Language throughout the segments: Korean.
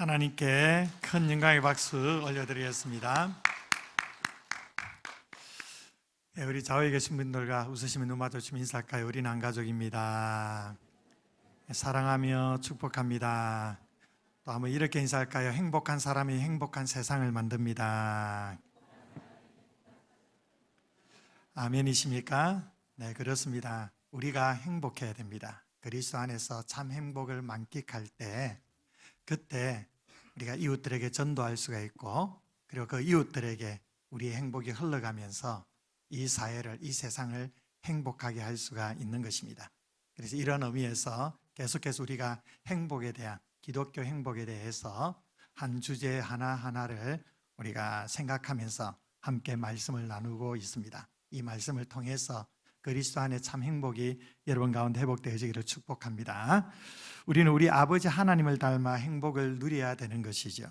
하나님께 큰 영광의 박수 올려드리겠습니다. 우리 좌우에 계신 분들과 웃으시면 눈 마주치면 인사할까요? 우리는 한 가족입니다. 사랑하며 축복합니다. 또 한번 이렇게 인사할까요? 행복한 사람이 행복한 세상을 만듭니다. 아멘이십니까? 네, 그렇습니다. 우리가 행복해야 됩니다. 그리스도 안에서 참 행복을 만끽할 때, 그때 우리가 이웃들에게 전도할 수가 있고, 그리고 그 이웃들에게 우리의 행복이 흘러가면서 이 사회를, 이 세상을 행복하게 할 수가 있는 것입니다. 그래서 이런 의미에서 계속해서 우리가 행복에 대한, 기독교 행복에 대해서 한 주제 하나하나를 우리가 생각하면서 함께 말씀을 나누고 있습니다. 이 말씀을 통해서 그리스도 안에 참 행복이 여러분 가운데 회복되어지기를 축복합니다. 우리는 우리 아버지 하나님을 닮아 행복을 누려야 되는 것이죠.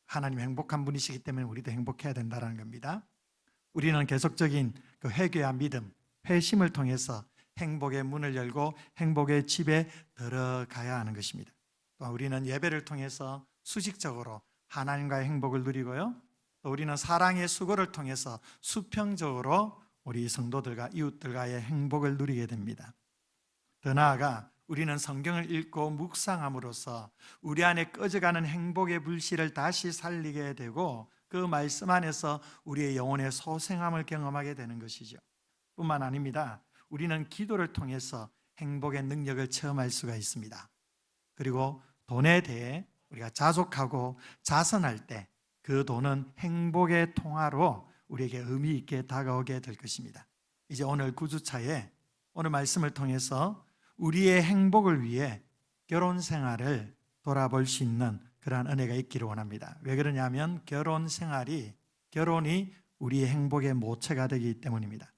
하나님 행복한 분이시기 때문에 우리도 행복해야 된다는 겁니다. 우리는 계속적인 그 회개와 믿음, 회심을 통해서 행복의 문을 열고 행복의 집에 들어가야 하는 것입니다. 또 우리는 예배를 통해서 수직적으로 하나님과의 행복을 누리고요, 또 우리는 사랑의 수고를 통해서 수평적으로 우리 성도들과 이웃들과의 행복을 누리게 됩니다. 더 나아가 우리는 성경을 읽고 묵상함으로써 우리 안에 꺼져가는 행복의 불씨를 다시 살리게 되고, 그 말씀 안에서 우리의 영혼의 소생함을 경험하게 되는 것이죠. 뿐만 아닙니다. 우리는 기도를 통해서 행복의 능력을 체험할 수가 있습니다. 그리고 돈에 대해 우리가 자족하고 자선할 때 그 돈은 행복의 통화로 우리에게 의미 있게 다가오게 될 것입니다. 이제 오늘 9주차에 오늘 말씀을 통해서 우리의 행복을 위해 결혼 생활을 돌아볼 수 있는 그러한 은혜가 있기를 원합니다. 왜 그러냐면 결혼이 우리의 행복의 모체가 되기 때문입니다.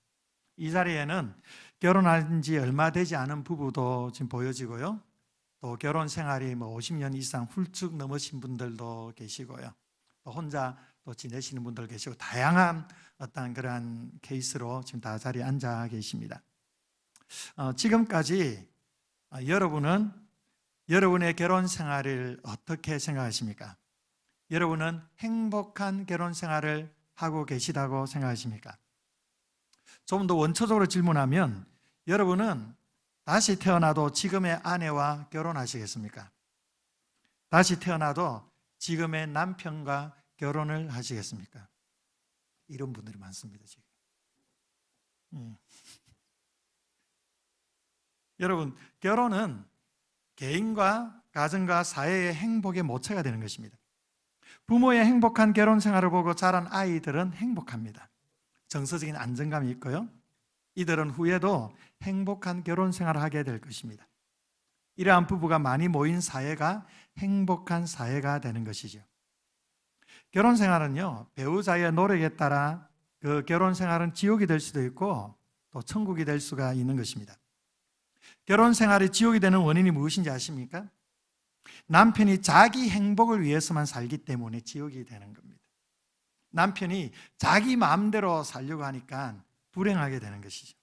이 자리에는 결혼한 지 얼마 되지 않은 부부도 지금 보여지고요, 또 결혼 생활이 50년 이상 훌쩍 넘으신 분들도 계시고요, 또 혼자 또 지내시는 분들 계시고, 다양한 어떤 그러한 케이스로 지금 다 자리에 앉아 계십니다. 지금까지 여러분은 여러분의 결혼 생활을 어떻게 생각하십니까? 여러분은 행복한 결혼 생활을 하고 계시다고 생각하십니까? 좀 더 원초적으로 질문하면, 여러분은 다시 태어나도 지금의 아내와 결혼하시겠습니까? 다시 태어나도 지금의 남편과 결혼을 하시겠습니까? 이런 분들이 많습니다, 지금. 여러분, 결혼은 개인과 가정과 사회의 행복의 모체가 되는 것입니다. 부모의 행복한 결혼 생활을 보고 자란 아이들은 행복합니다. 정서적인 안정감이 있고요, 이들은 후에도 행복한 결혼 생활을 하게 될 것입니다. 이러한 부부가 많이 모인 사회가 행복한 사회가 되는 것이죠. 결혼 생활은요, 배우자의 노력에 따라 그 결혼 생활은 지옥이 될 수도 있고 또 천국이 될 수가 있는 것입니다. 결혼 생활이 지옥이 되는 원인이 무엇인지 아십니까? 남편이 자기 행복을 위해서만 살기 때문에 지옥이 되는 겁니다. 남편이 자기 마음대로 살려고 하니까 불행하게 되는 것이죠.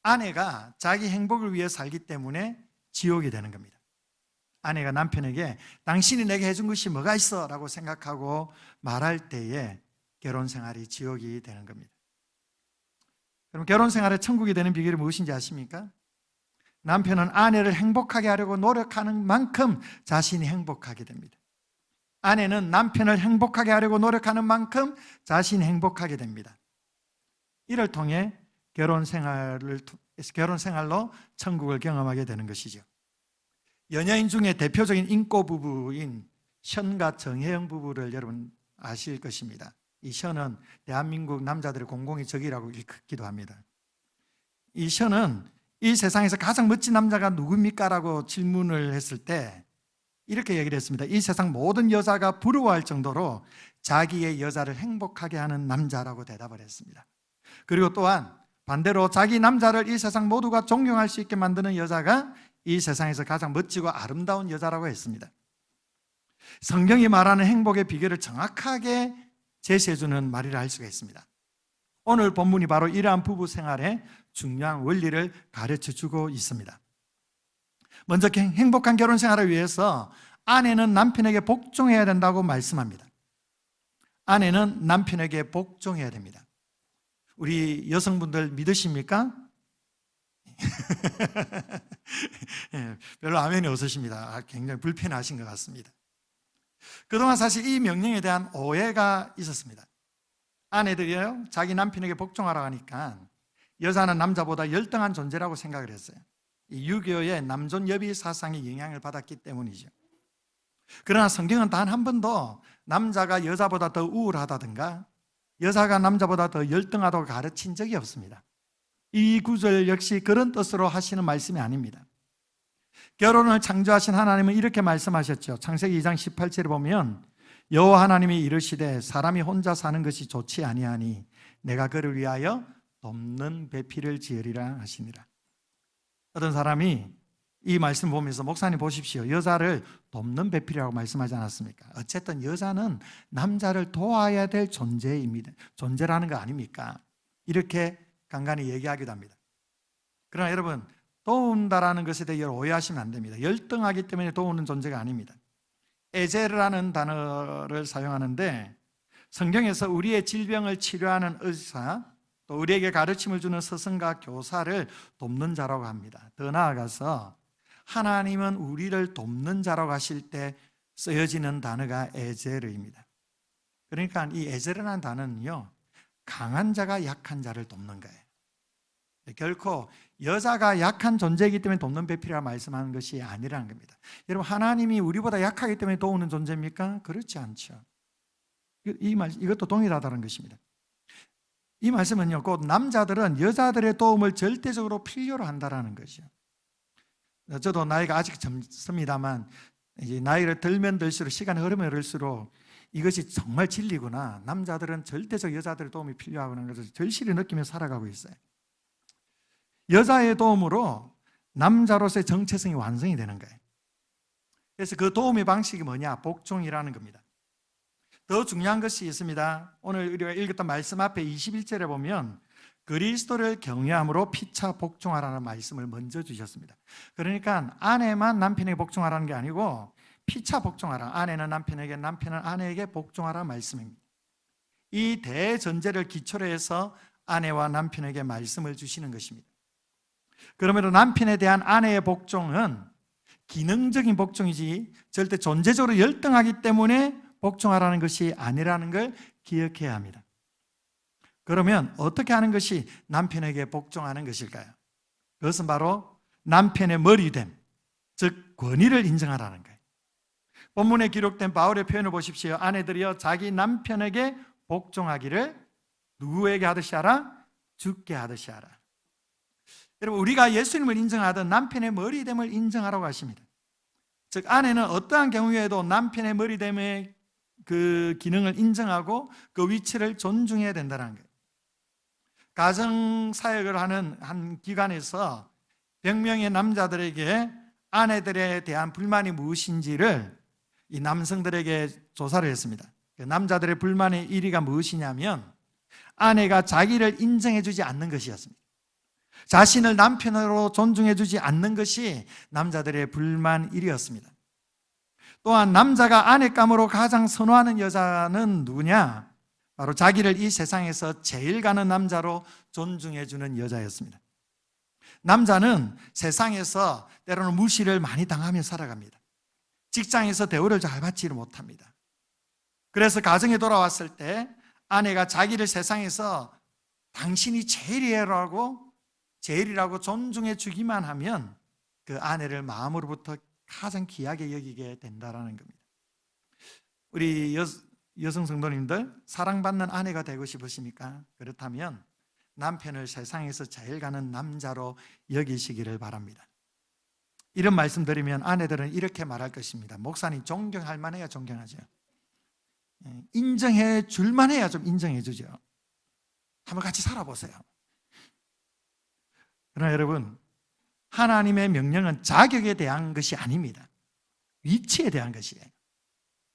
아내가 자기 행복을 위해 살기 때문에 지옥이 되는 겁니다. 아내가 남편에게 당신이 내게 해준 것이 뭐가 있어? 라고 생각하고 말할 때에 결혼 생활이 지옥이 되는 겁니다. 그럼 결혼 생활의 천국이 되는 비결이 무엇인지 아십니까? 남편은 아내를 행복하게 하려고 노력하는 만큼 자신이 행복하게 됩니다. 아내는 남편을 행복하게 하려고 노력하는 만큼 자신이 행복하게 됩니다. 이를 통해 결혼 생활로 천국을 경험하게 되는 것이죠. 연예인 중에 대표적인 인고 부부인 션과 정혜영 부부를 여러분 아실 것입니다. 이 션은 대한민국 남자들의 공공의 적이라고 일컫기도 합니다. 이 션은 이 세상에서 가장 멋진 남자가 누굽니까? 라고 질문을 했을 때 이렇게 얘기를 했습니다. 이 세상 모든 여자가 부러워할 정도로 자기의 여자를 행복하게 하는 남자라고 대답을 했습니다. 그리고 또한 반대로 자기 남자를 이 세상 모두가 존경할 수 있게 만드는 여자가 이 세상에서 가장 멋지고 아름다운 여자라고 했습니다. 성경이 말하는 행복의 비결을 정확하게 제시해주는 말이라 할 수가 있습니다. 오늘 본문이 바로 이러한 부부 생활의 중요한 원리를 가르쳐주고 있습니다. 먼저 행복한 결혼 생활을 위해서 아내는 남편에게 복종해야 된다고 말씀합니다. 아내는 남편에게 복종해야 됩니다. 우리 여성분들 믿으십니까? 별로 아멘이 없으십니다. 굉장히 불편하신 것 같습니다. 그동안 사실 이 명령에 대한 오해가 있었습니다. 아내들이요, 자기 남편에게 복종하라고 하니까 여자는 남자보다 열등한 존재라고 생각을 했어요. 이 유교의 남존여비 사상의 영향을 받았기 때문이죠. 그러나 성경은 단 한 번도 남자가 여자보다 더 우월하다든가 여자가 남자보다 더 열등하다고 가르친 적이 없습니다. 이 구절 역시 그런 뜻으로 하시는 말씀이 아닙니다. 결혼을 창조하신 하나님은 이렇게 말씀하셨죠. 창세기 2장 18절에 보면 여호와 하나님이 이르시되 사람이 혼자 사는 것이 좋지 아니하니 내가 그를 위하여 돕는 배필을 지으리라 하시니라. 어떤 사람이 이 말씀 보면서 목사님 보십시오, 여자를 돕는 배필이라고 말씀하지 않았습니까? 어쨌든 여자는 남자를 도와야 될 존재라는 거 아닙니까? 이렇게 간간히 얘기하기도 합니다. 그러나 여러분, 도운다라는 것에 대해 오해하시면 안 됩니다. 열등하기 때문에 도우는 존재가 아닙니다. 에제르라는 단어를 사용하는데 성경에서 우리의 질병을 치료하는 의사, 또 우리에게 가르침을 주는 스승과 교사를 돕는 자라고 합니다. 더 나아가서 하나님은 우리를 돕는 자라고 하실 때 쓰여지는 단어가 에제르입니다. 그러니까 이 에제르라는 단어는요, 강한 자가 약한 자를 돕는 거예요. 결코 여자가 약한 존재이기 때문에 돕는 배필이라 말씀하는 것이 아니라는 겁니다. 여러분, 하나님이 우리보다 약하기 때문에 도우는 존재입니까? 그렇지 않죠. 이것도 동일하다는 것입니다. 이 말씀은요, 곧 남자들은 여자들의 도움을 절대적으로 필요로 한다는 것이죠. 저도 나이가 아직 젊습니다만 이제 나이를 들면 들수록, 시간이 흐르면 흐를수록 이것이 정말 진리구나, 남자들은 절대적 여자들의 도움이 필요하고 하는 것을 절실히 느끼며 살아가고 있어요. 여자의 도움으로 남자로서의 정체성이 완성이 되는 거예요. 그래서 그 도움의 방식이 뭐냐? 복종이라는 겁니다. 더 중요한 것이 있습니다. 오늘 우리가 읽었던 말씀 앞에 21절에 보면 그리스도를 경외함으로 피차 복종하라는 말씀을 먼저 주셨습니다. 그러니까 아내만 남편에게 복종하라는 게 아니고 피차 복종하라, 아내는 남편에게, 남편은 아내에게 복종하라는 말씀입니다. 이 대전제를 기초로 해서 아내와 남편에게 말씀을 주시는 것입니다. 그러므로 남편에 대한 아내의 복종은 기능적인 복종이지 절대 존재적으로 열등하기 때문에 복종하라는 것이 아니라는 걸 기억해야 합니다. 그러면 어떻게 하는 것이 남편에게 복종하는 것일까요? 그것은 바로 남편의 머리됨, 즉 권위를 인정하라는 거예요. 본문에 기록된 바울의 표현을 보십시오. 아내들이여 자기 남편에게 복종하기를 누구에게 하듯이 하라? 주께 하듯이 하라. 여러분, 우리가 예수님을 인정하던 남편의 머리됨을 인정하라고 하십니다. 즉 아내는 어떠한 경우에도 남편의 머리됨의 그 기능을 인정하고 그 위치를 존중해야 된다는 거예요. 가정사역을 하는 한 기관에서 100명의 남자들에게 아내들에 대한 불만이 무엇인지를 이 남성들에게 조사를 했습니다. 남자들의 불만의 1위가 무엇이냐면 아내가 자기를 인정해주지 않는 것이었습니다. 자신을 남편으로 존중해주지 않는 것이 남자들의 불만 1위였습니다. 또한 남자가 아내감으로 가장 선호하는 여자는 누구냐? 바로 자기를 이 세상에서 제일 가는 남자로 존중해주는 여자였습니다. 남자는 세상에서 때로는 무시를 많이 당하며 살아갑니다. 직장에서 대우를 잘 받지를 못합니다. 그래서 가정에 돌아왔을 때 아내가 자기를 세상에서 당신이 제일이라고 존중해 주기만 하면 그 아내를 마음으로부터 가장 귀하게 여기게 된다는 겁니다. 우리 여성 성도님들, 사랑받는 아내가 되고 싶으십니까? 그렇다면 남편을 세상에서 제일 가는 남자로 여기시기를 바랍니다. 이런 말씀 드리면 아내들은 이렇게 말할 것입니다. 목사님, 존경할 만해야 존경하죠. 인정해 줄 만해야 좀 인정해 주죠. 한번 같이 살아보세요. 그러나 여러분, 하나님의 명령은 자격에 대한 것이 아닙니다. 위치에 대한 것이에요.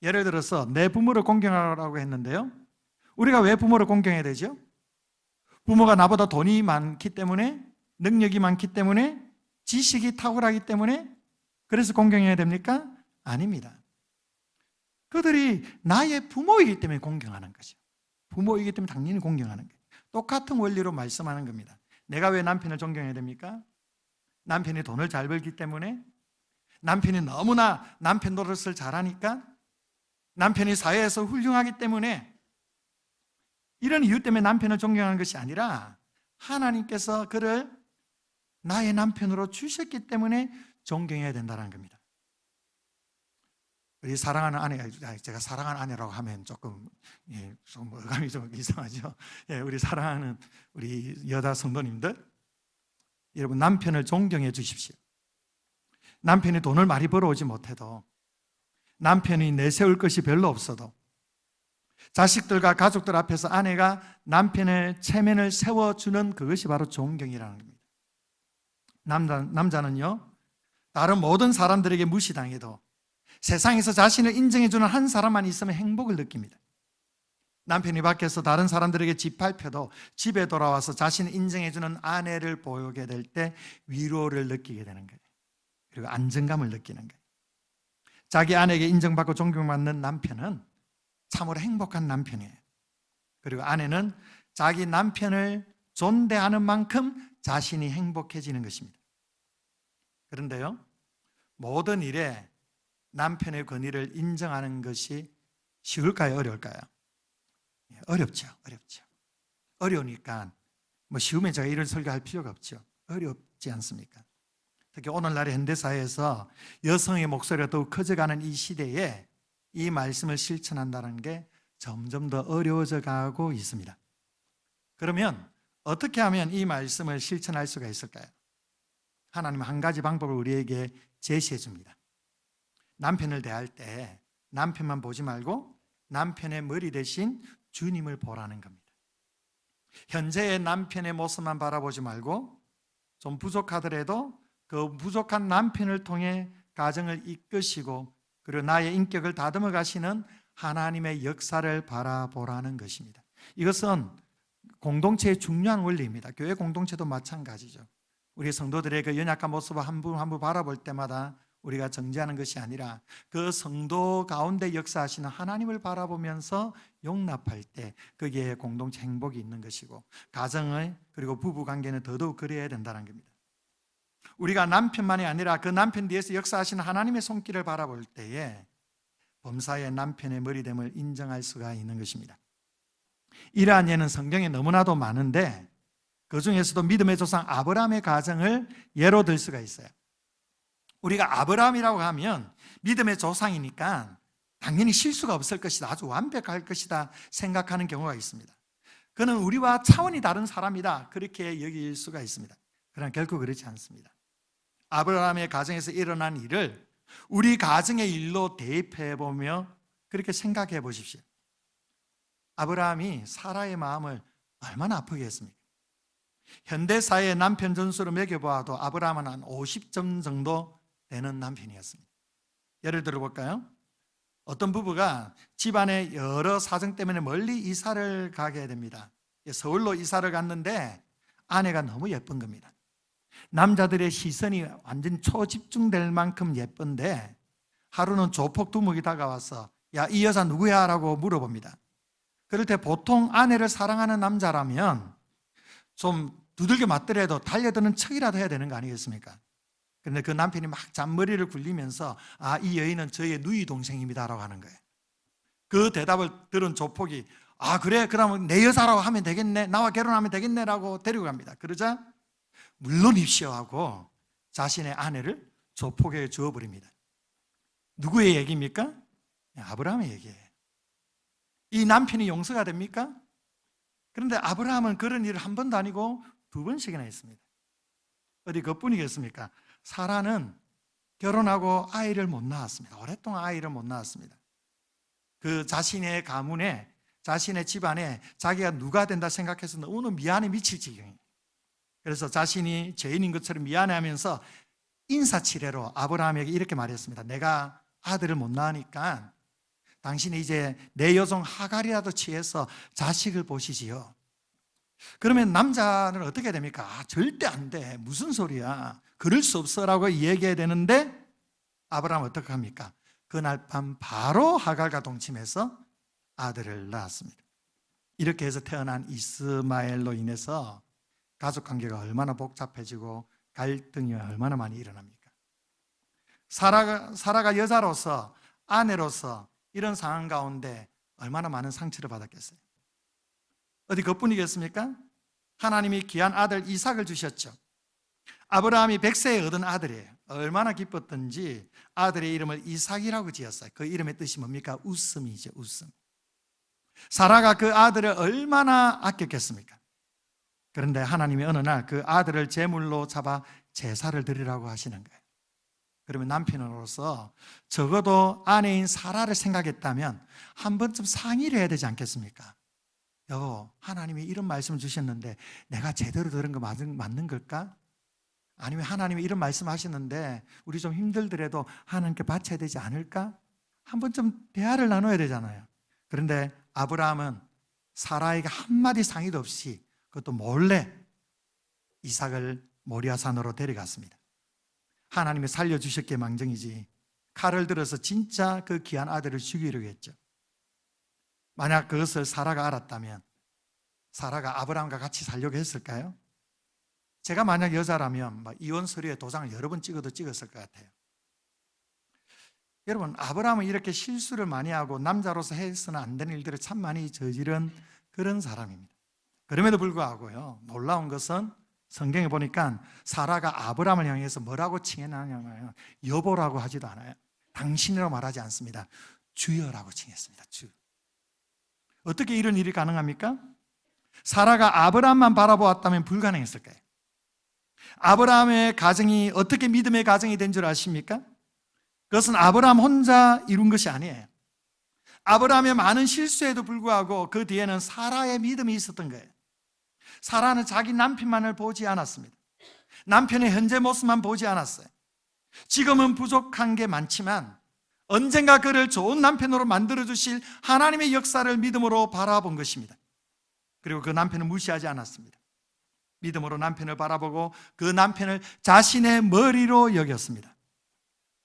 예를 들어서 내 부모를 공경하라고 했는데요, 우리가 왜 부모를 공경해야 되죠? 부모가 나보다 돈이 많기 때문에, 능력이 많기 때문에, 지식이 탁월하기 때문에 그래서 공경해야 됩니까? 아닙니다. 그들이 나의 부모이기 때문에 공경하는 거죠. 부모이기 때문에 당연히 공경하는 거예요. 똑같은 원리로 말씀하는 겁니다. 내가 왜 남편을 존경해야 됩니까? 남편이 돈을 잘 벌기 때문에? 남편이 너무나 남편 노릇을 잘하니까? 남편이 사회에서 훌륭하기 때문에? 이런 이유 때문에 남편을 존경하는 것이 아니라 하나님께서 그를 나의 남편으로 주셨기 때문에 존경해야 된다는 겁니다. 우리 사랑하는 아내가, 제가 사랑하는 아내라고 하면 조금 어감이 좀 이상하죠. 우리 사랑하는 우리 여자 성도님들, 여러분 남편을 존경해 주십시오. 남편이 돈을 많이 벌어오지 못해도, 남편이 내세울 것이 별로 없어도, 자식들과 가족들 앞에서 아내가 남편의 체면을 세워주는 그것이 바로 존경이라는 겁니다. 남자는요, 다른 모든 사람들에게 무시당해도 세상에서 자신을 인정해주는 한 사람만 있으면 행복을 느낍니다. 남편이 밖에서 다른 사람들에게 짓밟혀도 집에 돌아와서 자신을 인정해주는 아내를 보게 될 때 위로를 느끼게 되는 거예요. 그리고 안정감을 느끼는 거예요. 자기 아내에게 인정받고 존경받는 남편은 참으로 행복한 남편이에요. 그리고 아내는 자기 남편을 존대하는 만큼 자신이 행복해지는 것입니다. 그런데요, 모든 일에 남편의 권위를 인정하는 것이 쉬울까요? 어려울까요? 어렵죠. 어려우니까 쉬우면 제가 이런 설교할 필요가 없죠. 어렵지 않습니까? 특히 오늘날의 현대사회에서 여성의 목소리가 더욱 커져가는 이 시대에 이 말씀을 실천한다는 게 점점 더 어려워져 가고 있습니다. 그러면 어떻게 하면 이 말씀을 실천할 수가 있을까요? 하나님은 한 가지 방법을 우리에게 제시해 줍니다. 남편을 대할 때 남편만 보지 말고 남편의 머리 대신 주님을 보라는 겁니다. 현재의 남편의 모습만 바라보지 말고 좀 부족하더라도 그 부족한 남편을 통해 가정을 이끄시고 그리고 나의 인격을 다듬어 가시는 하나님의 역사를 바라보라는 것입니다. 이것은 공동체의 중요한 원리입니다. 교회 공동체도 마찬가지죠. 우리 성도들의 그 연약한 모습을 한 분 한 분 바라볼 때마다 우리가 정죄하는 것이 아니라 그 성도 가운데 역사하시는 하나님을 바라보면서 용납할 때 거기에 공동체 행복이 있는 것이고, 가정의 그리고 부부관계는 더더욱 그래야 된다는 겁니다. 우리가 남편만이 아니라 그 남편 뒤에서 역사하시는 하나님의 손길을 바라볼 때에 범사의 남편의 머리됨을 인정할 수가 있는 것입니다. 이러한 예는 성경에 너무나도 많은데 그 중에서도 믿음의 조상 아브라함의 가정을 예로 들 수가 있어요. 우리가 아브라함이라고 하면 믿음의 조상이니까 당연히 실수가 없을 것이다, 아주 완벽할 것이다 생각하는 경우가 있습니다. 그는 우리와 차원이 다른 사람이다, 그렇게 여길 수가 있습니다. 그러나 결코 그렇지 않습니다. 아브라함의 가정에서 일어난 일을 우리 가정의 일로 대입해 보며 그렇게 생각해 보십시오. 아브라함이 사라의 마음을 얼마나 아프게 했습니까? 현대사회의 남편 점수로 매겨보아도 아브라함은 한 50점 정도 되는 남편이었습니다. 예를 들어 볼까요? 어떤 부부가 집안의 여러 사정 때문에 멀리 이사를 가게 됩니다. 서울로 이사를 갔는데 아내가 너무 예쁜 겁니다. 남자들의 시선이 완전 초집중될 만큼 예쁜데 하루는 조폭 두목이 다가와서 야, 이 여자 누구야? 라고 물어봅니다. 그럴 때 보통 아내를 사랑하는 남자라면 좀 두들겨 맞더라도 달려드는 척이라도 해야 되는 거 아니겠습니까? 그런데 그 남편이 막 잔머리를 굴리면서 아, 이 여인은 저의 누이 동생입니다 라고 하는 거예요. 그 대답을 들은 조폭이 아, 그래? 그러면 내 여자라고 하면 되겠네, 나와 결혼하면 되겠네 라고 데리고 갑니다. 그러자 물론입시오 하고 자신의 아내를 조폭에 주어버립니다. 누구의 얘기입니까? 아브라함의 얘기예요. 이 남편이 용서가 됩니까? 그런데 아브라함은 그런 일을 한 번도 아니고 2번씩이나 했습니다. 어디 그뿐이겠습니까? 사라는 결혼하고 아이를 못 낳았습니다. 오랫동안 아이를 못 낳았습니다. 그 자신의 가문에, 자신의 집안에 자기가 누가 된다 생각해서 너무 미안해 미칠 지경이에요. 그래서 자신이 죄인인 것처럼 미안해하면서 인사치레로 아브라함에게 이렇게 말했습니다. 내가 아들을 못 낳으니까 당신이 이제 내 여종 하갈이라도 취해서 자식을 보시지요. 그러면 남자는 어떻게 됩니까? 아, 절대 안 돼. 무슨 소리야. 그럴 수 없어라고 얘기해야 되는데 아브라함은 어떻게 합니까? 그날 밤 바로 하갈과 동침해서 아들을 낳았습니다. 이렇게 해서 태어난 이스마엘로 인해서 가족관계가 얼마나 복잡해지고 갈등이 얼마나 많이 일어납니까? 사라가 여자로서, 아내로서 이런 상황 가운데 얼마나 많은 상처를 받았겠어요? 어디 그뿐이겠습니까? 하나님이 귀한 아들 이삭을 주셨죠. 아브라함이 100세에 얻은 아들이에요. 얼마나 기뻤던지 아들의 이름을 이삭이라고 지었어요. 그 이름의 뜻이 뭡니까? 웃음이죠, 웃음. 사라가 그 아들을 얼마나 아꼈겠습니까? 그런데 하나님이 어느 날 그 아들을 제물로 잡아 제사를 드리라고 하시는 거예요. 그러면 남편으로서 적어도 아내인 사라를 생각했다면 한 번쯤 상의를 해야 되지 않겠습니까? 여보, 하나님이 이런 말씀을 주셨는데 내가 제대로 들은 거 맞는 걸까? 아니면 하나님이 이런 말씀 하시는데 우리 좀 힘들더라도 하나님께 바쳐야 되지 않을까? 한 번쯤 대화를 나눠야 되잖아요. 그런데 아브라함은 사라에게 한마디 상의도 없이 그것도 몰래 이삭을 모리아산으로 데려갔습니다. 하나님이 살려주셨기에 망정이지 칼을 들어서 진짜 그 귀한 아들을 죽이려고 했죠. 만약 그것을 사라가 알았다면 사라가 아브라함과 같이 살려고 했을까요? 제가 만약 여자라면 이혼 서류에 도장을 여러 번 찍어도 찍었을 것 같아요. 여러분, 아브라함은 이렇게 실수를 많이 하고 남자로서 해서는 안 되는 일들을 참 많이 저지른 그런 사람입니다. 그럼에도 불구하고요, 놀라운 것은 성경에 보니까 사라가 아브라함을 향해서 뭐라고 칭해나냐면 여보라고 하지도 않아요. 당신이라고 말하지 않습니다. 주여라고 칭했습니다. 주. 어떻게 이런 일이 가능합니까? 사라가 아브라함만 바라보았다면 불가능했을 거예요. 아브라함의 가정이 어떻게 믿음의 가정이 된 줄 아십니까? 그것은 아브라함 혼자 이룬 것이 아니에요. 아브라함의 많은 실수에도 불구하고 그 뒤에는 사라의 믿음이 있었던 거예요. 사라는 자기 남편만을 보지 않았습니다. 남편의 현재 모습만 보지 않았어요. 지금은 부족한 게 많지만 언젠가 그를 좋은 남편으로 만들어주실 하나님의 역사를 믿음으로 바라본 것입니다. 그리고 그 남편을 무시하지 않았습니다. 믿음으로 남편을 바라보고 그 남편을 자신의 머리로 여겼습니다.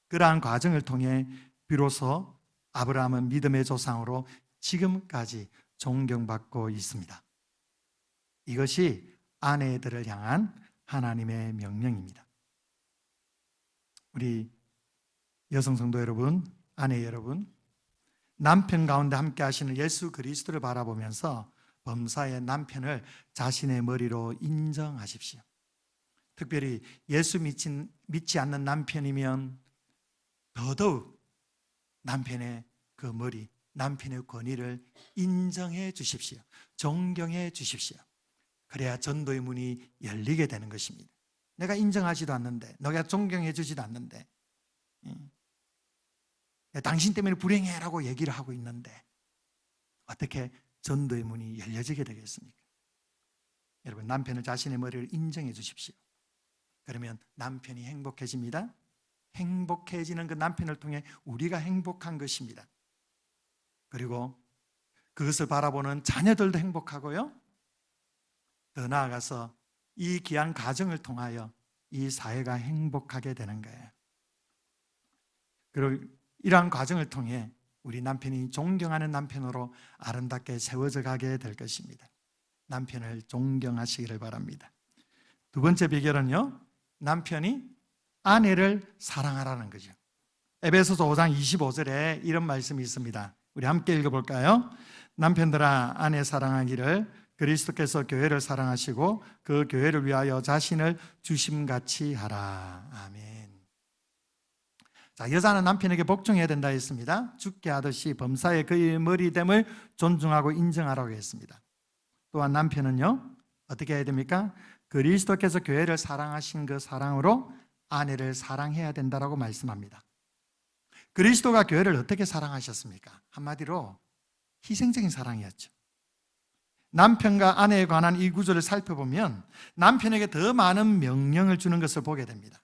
그러한 과정을 통해 비로소 아브라함은 믿음의 조상으로 지금까지 존경받고 있습니다. 이것이 아내들을 향한 하나님의 명령입니다. 우리 여성 성도 여러분, 아내 여러분, 남편 가운데 함께 하시는 예수 그리스도를 바라보면서 범사의 남편을 자신의 머리로 인정하십시오. 특별히 예수 믿지 않는 남편이면 더더욱 남편의 그 머리, 남편의 권위를 인정해 주십시오. 존경해 주십시오. 그래야 전도의 문이 열리게 되는 것입니다. 내가 인정하지도 않는데, 너가 존경해 주지도 않는데, 당신 때문에 불행해라고 얘기를 하고 있는데 어떻게 전도의 문이 열려지게 되겠습니까? 여러분, 남편을 자신의 머리를 인정해 주십시오. 그러면 남편이 행복해집니다. 행복해지는 그 남편을 통해 우리가 행복한 것입니다. 그리고 그것을 바라보는 자녀들도 행복하고요, 더 나아가서 이 귀한 가정을 통하여 이 사회가 행복하게 되는 거예요. 그리고 이러한 과정을 통해 우리 남편이 존경하는 남편으로 아름답게 세워져 가게 될 것입니다. 남편을 존경하시기를 바랍니다. 두 번째 비결은요, 남편이 아내를 사랑하라는 거죠. 에베소서 5장 25절에 이런 말씀이 있습니다. 우리 함께 읽어볼까요? 남편들아, 아내 사랑하기를 그리스도께서 교회를 사랑하시고 그 교회를 위하여 자신을 주심같이 하라. 아멘. 자, 여자는 남편에게 복종해야 된다 했습니다. 죽게 하듯이 범사의 그의 머리됨을 존중하고 인정하라고 했습니다. 또한 남편은요, 어떻게 해야 됩니까? 그리스도께서 교회를 사랑하신 그 사랑으로 아내를 사랑해야 된다라고 말씀합니다. 그리스도가 교회를 어떻게 사랑하셨습니까? 한마디로 희생적인 사랑이었죠. 남편과 아내에 관한 이 구절을 살펴보면 남편에게 더 많은 명령을 주는 것을 보게 됩니다.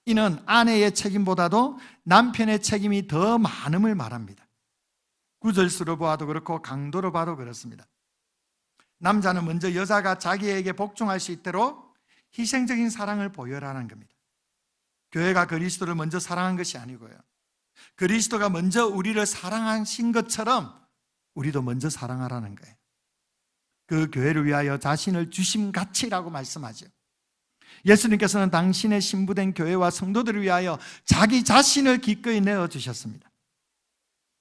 이는 아내의 책임보다도 남편의 책임이 더 많음을 말합니다. 구절수로 보아도 그렇고 강도로 봐도 그렇습니다. 남자는 먼저 여자가 자기에게 복종할 수 있도록 희생적인 사랑을 보여라는 겁니다. 교회가 그리스도를 먼저 사랑한 것이 아니고요, 그리스도가 먼저 우리를 사랑하신 것처럼 우리도 먼저 사랑하라는 거예요. 그 교회를 위하여 자신을 주심같이라고 말씀하죠. 예수님께서는 당신의 신부된 교회와 성도들을 위하여 자기 자신을 기꺼이 내어주셨습니다.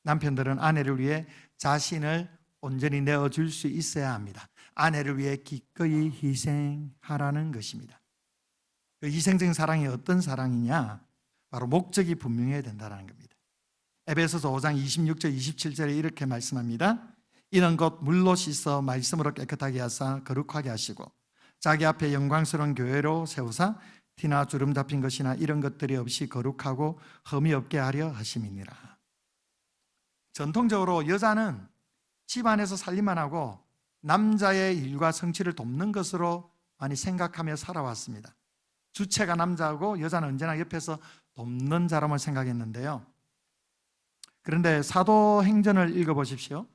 남편들은 아내를 위해 자신을 온전히 내어줄 수 있어야 합니다. 아내를 위해 기꺼이 희생하라는 것입니다. 그 희생적인 사랑이 어떤 사랑이냐? 바로 목적이 분명해야 된다는 겁니다. 에베소서 5장 26절 27절에 이렇게 말씀합니다. 이는 곧 물로 씻어 말씀으로 깨끗하게 하사 거룩하게 하시고 자기 앞에 영광스러운 교회로 세우사 티나 주름 잡힌 것이나 이런 것들이 없이 거룩하고 흠이 없게 하려 하심이니라. 전통적으로 여자는 집안에서 살림만 하고 남자의 일과 성취를 돕는 것으로 많이 생각하며 살아왔습니다. 주체가 남자고 여자는 언제나 옆에서 돕는 자라고 생각했는데요. 그런데 사도행전을 읽어보십시오.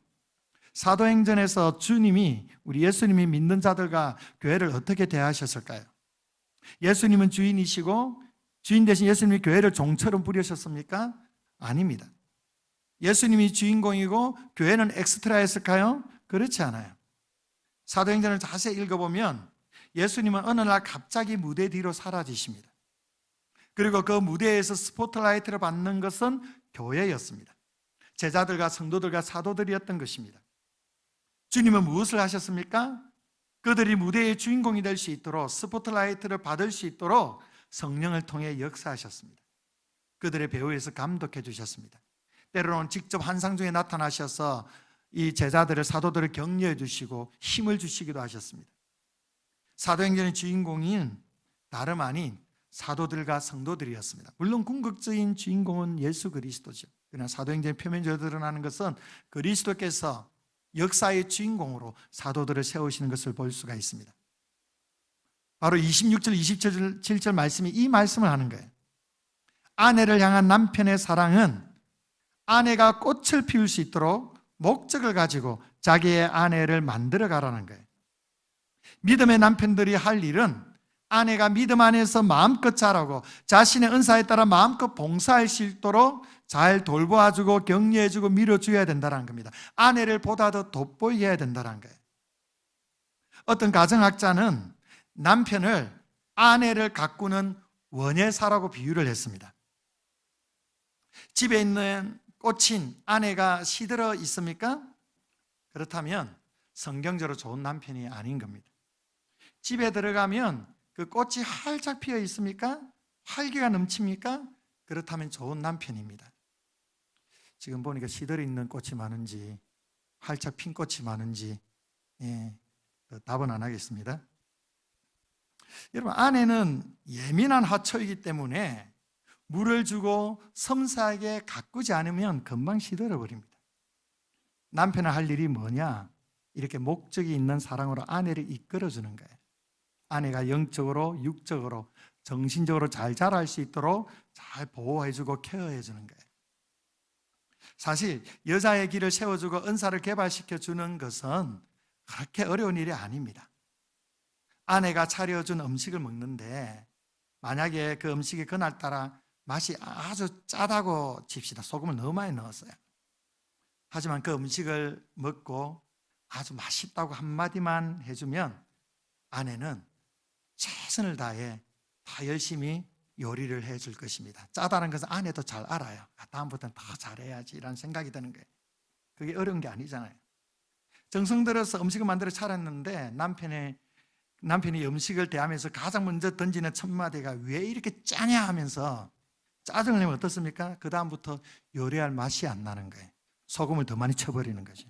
사도행전에서 주님이, 우리 예수님이 믿는 자들과 교회를 어떻게 대하셨을까요? 예수님은 주인이시고 주인 대신 예수님이 교회를 종처럼 부리셨습니까? 아닙니다. 예수님이 주인공이고 교회는 엑스트라였을까요? 그렇지 않아요. 사도행전을 자세히 읽어보면 예수님은 어느 날 갑자기 무대 뒤로 사라지십니다. 그리고 그 무대에서 스포트라이트를 받는 것은 교회였습니다. 제자들과 성도들과 사도들이었던 것입니다. 주님은 무엇을 하셨습니까? 그들이 무대의 주인공이 될 수 있도록, 스포트라이트를 받을 수 있도록 성령을 통해 역사하셨습니다. 그들의 배후에서 감독해 주셨습니다. 때로는 직접 환상 중에 나타나셔서 이 제자들을, 사도들을 격려해 주시고 힘을 주시기도 하셨습니다. 사도행전의 주인공인 다름 아닌 사도들과 성도들이었습니다. 물론 궁극적인 주인공은 예수 그리스도죠. 그러나 사도행전의 표면적으로 드러나는 것은 그리스도께서 역사의 주인공으로 사도들을 세우시는 것을 볼 수가 있습니다. 바로 26절, 27절 말씀이 이 말씀을 하는 거예요. 아내를 향한 남편의 사랑은 아내가 꽃을 피울 수 있도록 목적을 가지고 자기의 아내를 만들어 가라는 거예요. 믿음의 남편들이 할 일은 아내가 믿음 안에서 마음껏 자라고 자신의 은사에 따라 마음껏 봉사할 수 있도록 잘 돌보아주고 격려해주고 밀어줘야 된다는 겁니다. 아내를 보다 더 돋보이게 해야 된다는 거예요. 어떤 가정학자는 남편을 아내를 가꾸는 원예사라고 비유를 했습니다. 집에 있는 꽃인 아내가 시들어 있습니까? 그렇다면 성경적으로 좋은 남편이 아닌 겁니다. 집에 들어가면 그 꽃이 활짝 피어 있습니까? 활기가 넘칩니까? 그렇다면 좋은 남편입니다. 지금 보니까 시들어 있는 꽃이 많은지 활짝 핀 꽃이 많은지 답은 안 하겠습니다. 여러분, 아내는 예민한 화초이기 때문에 물을 주고 섬세하게 가꾸지 않으면 금방 시들어 버립니다. 남편은 할 일이 뭐냐? 이렇게 목적이 있는 사랑으로 아내를 이끌어주는 거예요. 아내가 영적으로, 육적으로, 정신적으로 잘 자랄 수 있도록 잘 보호해주고 케어해주는 거예요. 사실 여자의 길을 세워주고 은사를 개발시켜주는 것은 그렇게 어려운 일이 아닙니다. 아내가 차려준 음식을 먹는데 만약에 그 음식이 그날따라 맛이 아주 짜다고 칩시다. 소금을 너무 많이 넣었어요. 하지만 그 음식을 먹고 아주 맛있다고 한마디만 해주면 아내는 최선을 다해 다 열심히 요리를 해줄 것입니다. 짜다는 것은 아내도 잘 알아요. 다음부터는 더 잘해야지 이런 생각이 드는 거예요. 그게 어려운 게 아니잖아요. 정성 들여서 음식을 만들어 차렸는데 남편이 음식을 대하면서 가장 먼저 던지는 첫 마디가 왜 이렇게 짜냐 하면서 짜증을 내면 어떻습니까? 그 다음부터 요리할 맛이 안 나는 거예요. 소금을 더 많이 쳐버리는 거죠.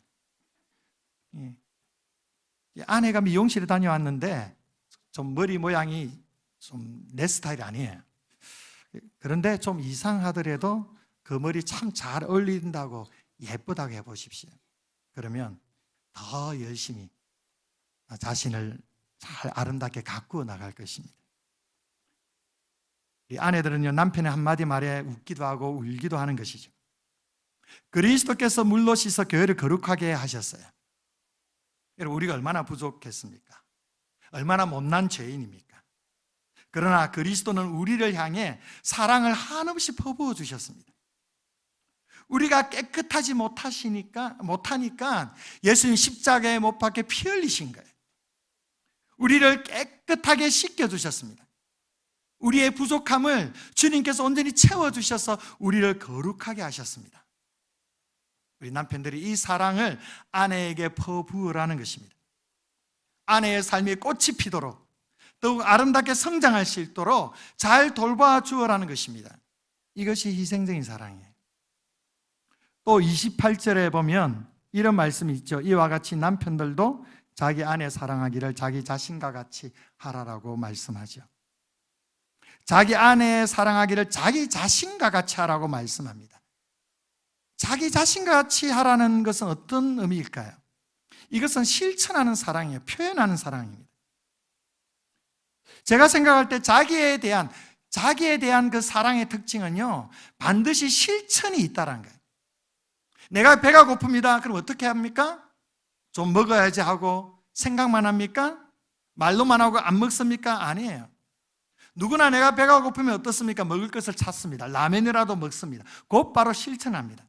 아내가 미용실에 다녀왔는데 좀 머리 모양이 좀 내 스타일이 아니에요. 그런데 좀 이상하더라도 그 머리 참 잘 어울린다고 예쁘다고 해보십시오. 그러면 더 열심히 자신을 잘 아름답게 가꾸어 나갈 것입니다. 이 아내들은요, 남편의 한마디 말에 웃기도 하고 울기도 하는 것이죠. 그리스도께서 물로 씻어 교회를 거룩하게 하셨어요. 여러분, 우리가 얼마나 부족했습니까? 얼마나 못난 죄인입니까? 그러나 그리스도는 우리를 향해 사랑을 한없이 퍼부어 주셨습니다. 우리가 깨끗하지 못하니까 예수님 십자가에 못 박혀 피 흘리신 거예요. 우리를 깨끗하게 씻겨주셨습니다. 우리의 부족함을 주님께서 온전히 채워주셔서 우리를 거룩하게 하셨습니다. 우리 남편들이 이 사랑을 아내에게 퍼부으라는 것입니다. 아내의 삶이 꽃이 피도록 더욱 아름답게 성장할 수 있도록 잘 돌봐 주어라는 것입니다. 이것이 희생적인 사랑이에요. 또 28절에 보면 이런 말씀이 있죠. 이와 같이 남편들도 자기 아내 사랑하기를 자기 자신과 같이 하라라고 말씀하죠. 자기 아내 사랑하기를 자기 자신과 같이 하라고 말씀합니다. 자기 자신과 같이 하라는 것은 어떤 의미일까요? 이것은 실천하는 사랑이에요. 표현하는 사랑입니다. 제가 생각할 때 자기에 대한 그 사랑의 특징은요, 반드시 실천이 있다는 거예요. 내가 배가 고픕니다. 그럼 어떻게 합니까? 좀 먹어야지 하고 생각만 합니까? 말로만 하고 안 먹습니까? 아니에요. 누구나 내가 배가 고프면 어떻습니까? 먹을 것을 찾습니다. 라면이라도 먹습니다. 곧바로 실천합니다.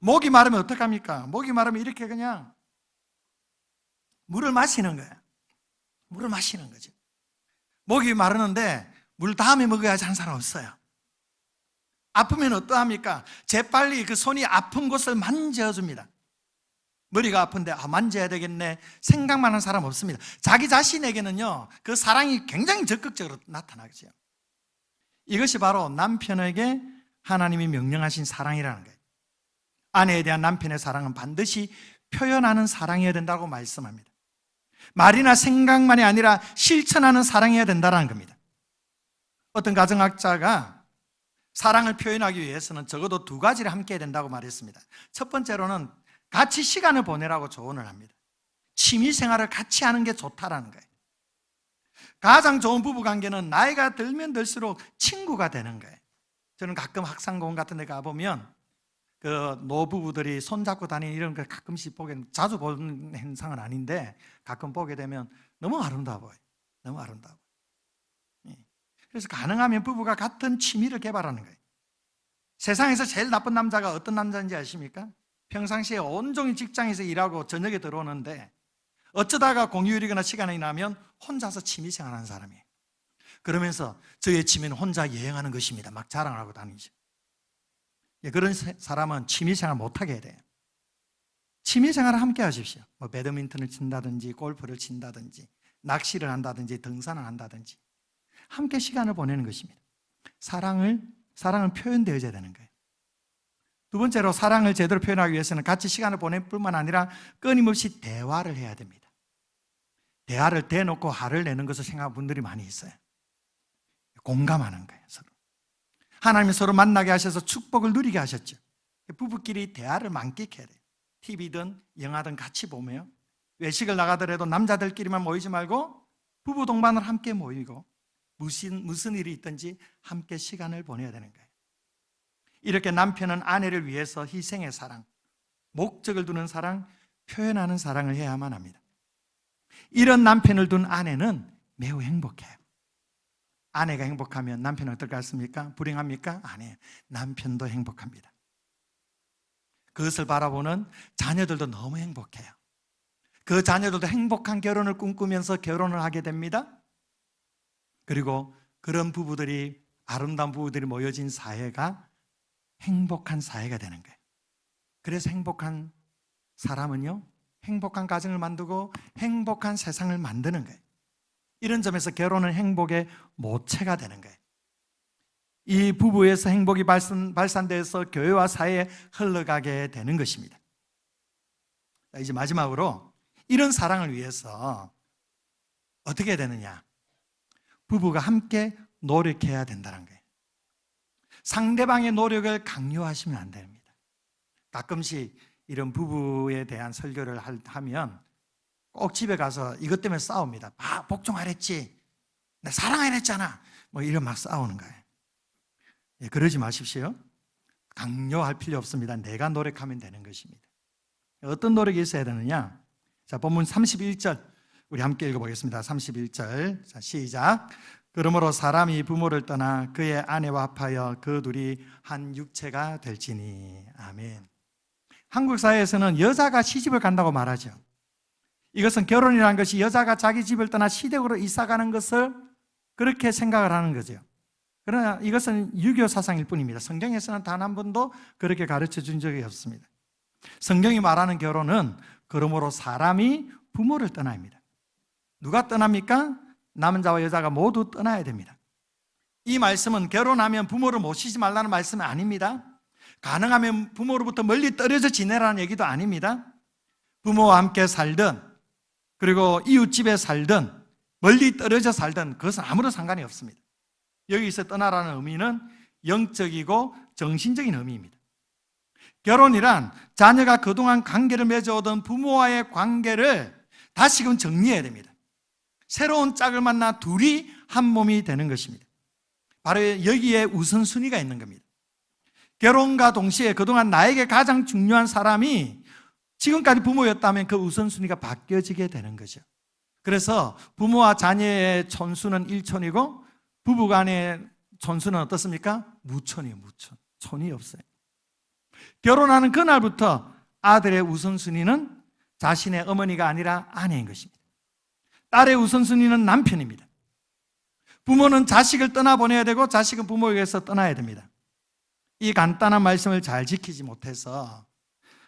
목이 마르면 어떡합니까? 목이 마르면 이렇게 그냥 물을 마시는 거예요. 물을 마시는 거죠. 목이 마르는데 물 다음에 먹어야지 하는 사람 없어요. 아프면 어떠합니까? 재빨리 그 손이 아픈 곳을 만져줍니다. 머리가 아픈데 만져야 되겠네 생각만 하는 사람 없습니다. 자기 자신에게는요, 그 사랑이 굉장히 적극적으로 나타나죠. 이것이 바로 남편에게 하나님이 명령하신 사랑이라는 거예요. 아내에 대한 남편의 사랑은 반드시 표현하는 사랑이어야 된다고 말씀합니다. 말이나 생각만이 아니라 실천하는 사랑이어야 된다는 겁니다. 어떤 가정학자가 사랑을 표현하기 위해서는 적어도 두 가지를 함께 해야 된다고 말했습니다. 첫 번째로는 같이 시간을 보내라고 조언을 합니다. 취미 생활을 같이 하는 게 좋다라는 거예요. 가장 좋은 부부관계는 나이가 들면 들수록 친구가 되는 거예요. 저는 가끔 학상공원 같은 데 가보면 그 노부부들이 손잡고 다니는 이런 걸 가끔씩 자주 보는 현상은 아닌데 가끔 보게 되면 너무 아름다워요. 너무 아름다워. 그래서 가능하면 부부가 같은 취미를 개발하는 거예요. 세상에서 제일 나쁜 남자가 어떤 남자인지 아십니까? 평상시에 온종일 직장에서 일하고 저녁에 들어오는데 어쩌다가 공휴일이거나 시간이 나면 혼자서 취미생활하는 사람이에요. 그러면서 저의 취미는 혼자 여행하는 것입니다. 막 자랑을 하고 다니죠. 그런 사람은 취미생활 못하게 해야 돼요. 취미생활을 함께 하십시오. 배드민턴을 친다든지 골프를 친다든지 낚시를 한다든지 등산을 한다든지 함께 시간을 보내는 것입니다. 사랑은 표현되어야 되는 거예요. 두 번째로 사랑을 제대로 표현하기 위해서는 같이 시간을 보낼 뿐만 아니라 끊임없이 대화를 해야 됩니다. 대화를 대놓고 화를 내는 것을 생각하는 분들이 많이 있어요. 공감하는 거예요, 서로. 하나님이 서로 만나게 하셔서 축복을 누리게 하셨죠. 부부끼리 대화를 만끽해야 돼요. TV든 영화든 같이 보며 외식을 나가더라도 남자들끼리만 모이지 말고 부부 동반을 함께 모이고 무슨 일이 있든지 함께 시간을 보내야 되는 거예요. 이렇게 남편은 아내를 위해서 희생의 사랑, 목적을 두는 사랑, 표현하는 사랑을 해야만 합니다. 이런 남편을 둔 아내는 매우 행복해요. 아내가 행복하면 남편은 어떨 것 같습니까? 불행합니까? 아니에요. 남편도 행복합니다. 그것을 바라보는 자녀들도 너무 행복해요. 그 자녀들도 행복한 결혼을 꿈꾸면서 결혼을 하게 됩니다. 그리고 그런 부부들이, 아름다운 부부들이 모여진 사회가 행복한 사회가 되는 거예요. 그래서 행복한 사람은요, 행복한 가정을 만들고 행복한 세상을 만드는 거예요. 이런 점에서 결혼은 행복의 모체가 되는 거예요. 이 부부에서 행복이 발산돼서 교회와 사회에 흘러가게 되는 것입니다. 이제 마지막으로 이런 사랑을 위해서 어떻게 해야 되느냐? 부부가 함께 노력해야 된다는 거예요. 상대방의 노력을 강요하시면 안 됩니다. 가끔씩 이런 부부에 대한 설교를 하면 꼭 집에 가서 이것 때문에 싸웁니다. 복종하랬지, 나 사랑하랬잖아, 이런 막 싸우는 거예요. 그러지 마십시오. 강요할 필요 없습니다. 내가 노력하면 되는 것입니다. 어떤 노력이 있어야 되느냐? 자, 본문 31절 우리 함께 읽어보겠습니다. 31절, 자, 시작. 그러므로 사람이 부모를 떠나 그의 아내와 합하여 그 둘이 한 육체가 될지니. 아멘. 한국 사회에서는 여자가 시집을 간다고 말하죠. 이것은 결혼이라는 것이 여자가 자기 집을 떠나 시댁으로 이사가는 것을 그렇게 생각을 하는 거죠. 그러나 이것은 유교 사상일 뿐입니다. 성경에서는 단 한 번도 그렇게 가르쳐 준 적이 없습니다. 성경이 말하는 결혼은 그러므로 사람이 부모를 떠나야합니다. 누가 떠납니까? 남자와 여자가 모두 떠나야 됩니다. 이 말씀은 결혼하면 부모를 모시지 말라는 말씀은 아닙니다. 가능하면 부모로부터 멀리 떨어져 지내라는 얘기도 아닙니다. 부모와 함께 살든 그리고 이웃집에 살든 멀리 떨어져 살든 그것은 아무런 상관이 없습니다. 여기서 떠나라는 의미는 영적이고 정신적인 의미입니다. 결혼이란 자녀가 그동안 관계를 맺어오던 부모와의 관계를 다시금 정리해야 됩니다. 새로운 짝을 만나 둘이 한 몸이 되는 것입니다. 바로 여기에 우선순위가 있는 겁니다. 결혼과 동시에 그동안 나에게 가장 중요한 사람이 지금까지 부모였다면 그 우선순위가 바뀌어지게 되는 거죠. 그래서 부모와 자녀의 촌수는 일촌이고 부부간의 촌수는 어떻습니까? 무촌이에요. 무촌. 촌이 없어요. 결혼하는 그날부터 아들의 우선순위는 자신의 어머니가 아니라 아내인 것입니다. 딸의 우선순위는 남편입니다. 부모는 자식을 떠나보내야 되고 자식은 부모에게서 떠나야 됩니다. 이 간단한 말씀을 잘 지키지 못해서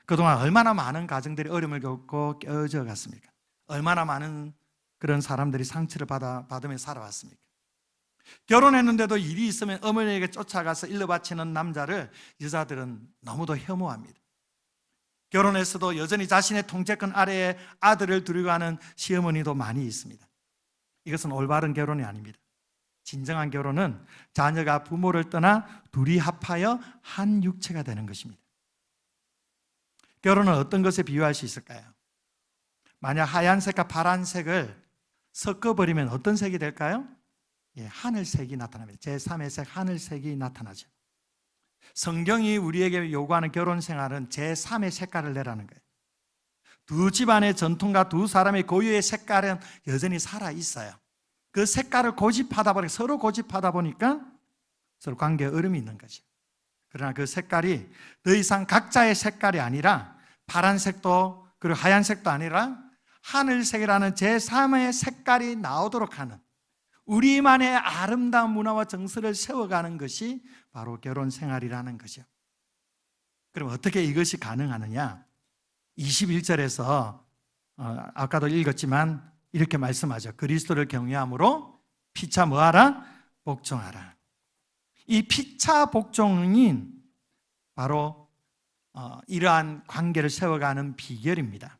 그동안 얼마나 많은 가정들이 어려움을 겪고 깨어져 갔습니까? 얼마나 많은 그런 사람들이 상처를 받으며 살아왔습니까? 결혼했는데도 일이 있으면 어머니에게 쫓아가서 일러 바치는 남자를 여자들은 너무도 혐오합니다. 결혼했어도 여전히 자신의 통제권 아래에 아들을 두려고 하는 시어머니도 많이 있습니다. 이것은 올바른 결혼이 아닙니다. 진정한 결혼은 자녀가 부모를 떠나 둘이 합하여 한 육체가 되는 것입니다. 결혼은 어떤 것에 비유할 수 있을까요? 만약 하얀색과 파란색을 섞어버리면 어떤 색이 될까요? 하늘색이 나타납니다. 제3의 색 하늘색이 나타나죠. 성경이 우리에게 요구하는 결혼 생활은 제3의 색깔을 내라는 거예요. 두 집안의 전통과 두 사람의 고유의 색깔은 여전히 살아있어요. 그 색깔을 서로 고집하다 보니까 서로 관계에 어려움이 있는 거죠. 그러나 그 색깔이 더 이상 각자의 색깔이 아니라 파란색도 그리고 하얀색도 아니라 하늘색이라는 제3의 색깔이 나오도록 하는 우리만의 아름다운 문화와 정서를 세워가는 것이 바로 결혼 생활이라는 거죠. 그럼 어떻게 이것이 가능하느냐? 21절에서 아까도 읽었지만 이렇게 말씀하죠. 그리스도를 경외함으로 피차 뭐하라? 복종하라. 이 피차 복종인 바로 이러한 관계를 세워가는 비결입니다.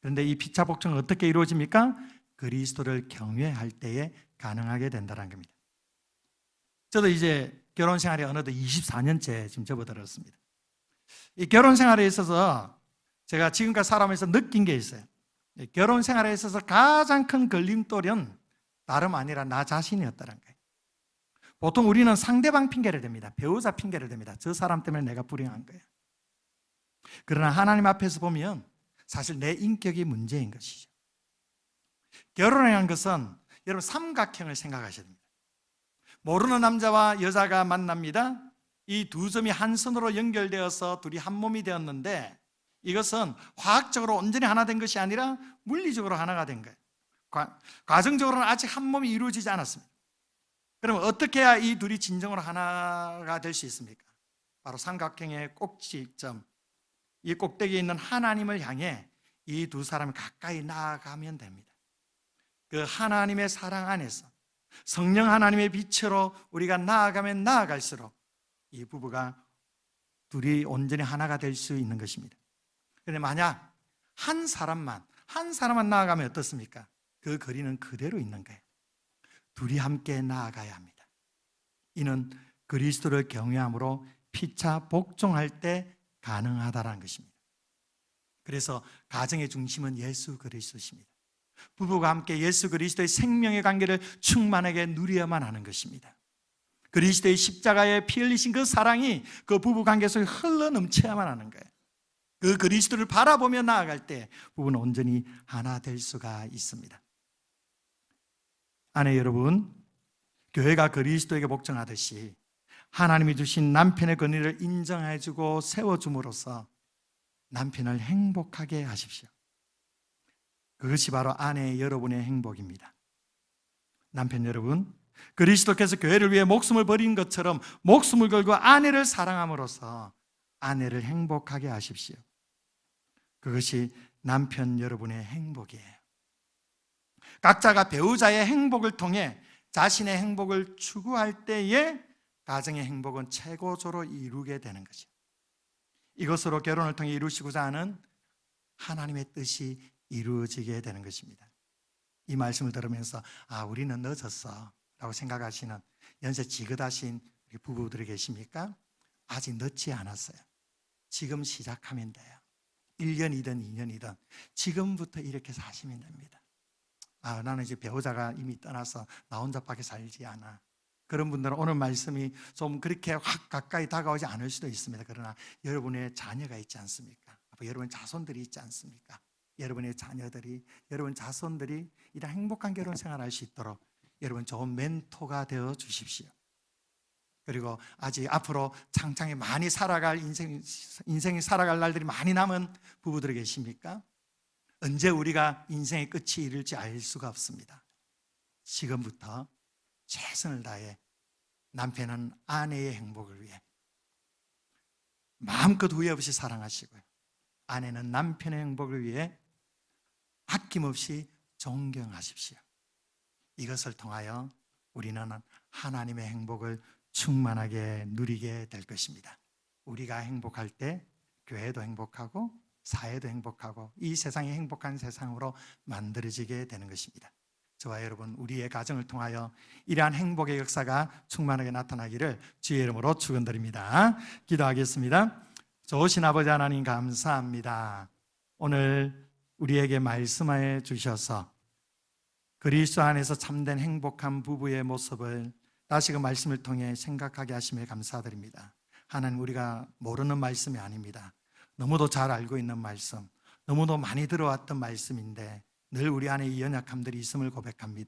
그런데 이 피차 복종은 어떻게 이루어집니까? 그리스도를 경외할 때에 가능하게 된다는 겁니다. 저도 이제 결혼 생활에 어느덧 24년째 지금 접어들었습니다. 이 결혼 생활에 있어서 제가 지금까지 살아오면서 느낀 게 있어요. 결혼 생활에 있어서 가장 큰 걸림돌은 다름 아니라 나 자신이었다는 거예요. 보통 우리는 상대방 핑계를 댑니다. 배우자 핑계를 댑니다. 저 사람 때문에 내가 불행한 거예요. 그러나 하나님 앞에서 보면 사실 내 인격이 문제인 것이죠. 결혼이라는 것은 여러분 삼각형을 생각하셔야 됩니다. 모르는 남자와 여자가 만납니다. 이 두 점이 한 선으로 연결되어서 둘이 한 몸이 되었는데 이것은 화학적으로 온전히 하나 된 것이 아니라 물리적으로 하나가 된 거예요. 과정적으로는 아직 한 몸이 이루어지지 않았습니다. 그러면 어떻게 해야 이 둘이 진정으로 하나가 될 수 있습니까? 바로 삼각형의 꼭지점, 이 꼭대기에 있는 하나님을 향해 이 두 사람이 가까이 나아가면 됩니다. 그 하나님의 사랑 안에서 성령 하나님의 빛으로 우리가 나아가면 나아갈수록 이 부부가 둘이 온전히 하나가 될 수 있는 것입니다. 그런데 만약 한 사람만 나아가면 어떻습니까? 그 거리는 그대로 있는 거예요. 둘이 함께 나아가야 합니다. 이는 그리스도를 경외함으로 피차 복종할 때 가능하다는 것입니다. 그래서 가정의 중심은 예수 그리스도십니다. 부부가 함께 예수 그리스도의 생명의 관계를 충만하게 누려야만 하는 것입니다. 그리스도의 십자가에 피 흘리신 그 사랑이 그 부부 관계 속에 흘러 넘쳐야만 하는 거예요. 그 그리스도를 바라보며 나아갈 때 부부는 온전히 하나 될 수가 있습니다. 아내 여러분, 교회가 그리스도에게 복종하듯이 하나님이 주신 남편의 권위를 인정해주고 세워줌으로써 남편을 행복하게 하십시오. 그것이 바로 아내 여러분의 행복입니다. 남편 여러분, 그리스도께서 교회를 위해 목숨을 버린 것처럼 목숨을 걸고 아내를 사랑함으로써 아내를 행복하게 하십시오. 그것이 남편 여러분의 행복이에요. 각자가 배우자의 행복을 통해 자신의 행복을 추구할 때에 가정의 행복은 최고조로 이루게 되는 거죠. 이것으로 결혼을 통해 이루시고자 하는 하나님의 뜻이 이루어지게 되는 것입니다. 이 말씀을 들으면서 우리는 늦었어 라고 생각하시는 연세 지긋하신 부부들이 계십니까? 아직 늦지 않았어요. 지금 시작하면 돼요. 1년이든 2년이든 지금부터 이렇게 사시면 됩니다. 나는 이제 배우자가 이미 떠나서 나 혼자밖에 살지 않아. 그런 분들은 오늘 말씀이 좀 그렇게 확 가까이 다가오지 않을 수도 있습니다. 그러나 여러분의 자녀가 있지 않습니까? 여러분의 자손들이 있지 않습니까? 여러분의 자녀들이, 여러분 자손들이 이런 행복한 결혼 생활을 할 수 있도록 여러분 좋은 멘토가 되어 주십시오. 그리고 아직 앞으로 창창히 많이 살아갈 인생이 살아갈 날들이 많이 남은 부부들이 계십니까? 언제 우리가 인생의 끝이 이를지 알 수가 없습니다. 지금부터 최선을 다해 남편은 아내의 행복을 위해 마음껏 후회 없이 사랑하시고요, 아내는 남편의 행복을 위해 아낌없이 존경하십시오. 이것을 통하여 우리는 하나님의 행복을 충만하게 누리게 될 것입니다. 우리가 행복할 때 교회도 행복하고 사회도 행복하고 이 세상이 행복한 세상으로 만들어지게 되는 것입니다. 저와 여러분, 우리의 가정을 통하여 이러한 행복의 역사가 충만하게 나타나기를 주의 이름으로 축원드립니다. 기도하겠습니다. 좋으신 아버지 하나님 감사합니다. 오늘 우리에게 말씀해 주셔서 그리스도 안에서 참된 행복한 부부의 모습을 다시 그 말씀을 통해 생각하게 하심에 감사드립니다. 하나님, 우리가 모르는 말씀이 아닙니다. 너무도 잘 알고 있는 말씀, 너무도 많이 들어왔던 말씀인데 늘 우리 안에 이 연약함들이 있음을 고백합니다.